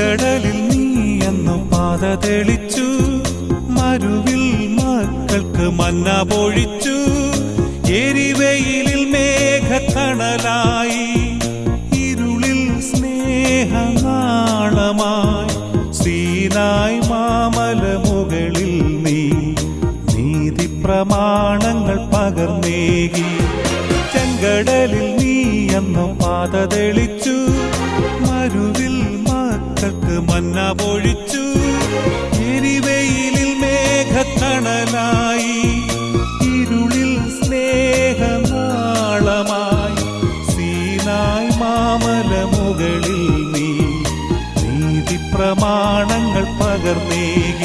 ചെങ്കടലിൽ നീ എന്നു പാത തെളിച്ചു, മരുവിൽ മക്കൾക്ക് മന്ന പൊഴിച്ചു. എരിവെയിലിൽ മേഘത്തണലായി, ഇരുളിൽ സ്നേഹനാളമായി. സീനായ് മാമലമുകളിൽ നീ നീതി പ്രമാണങ്ങൾ പകർന്നേകി. ചെങ്കടലിൽ നീ എന്നു പാത തെളിച്ചു, മരുവിൽ മക്കൾക്ക് മന്ന പൊഴിച്ചു. എരിവെയിലിൽ മേഘത്തണലായി, ഇരുളിൽ സ്നേഹനാളമായി. സീനായ് മാമലമുകളിൽ നീ നീതി പ്രമാണങ്ങൾ പകർന്നേകി.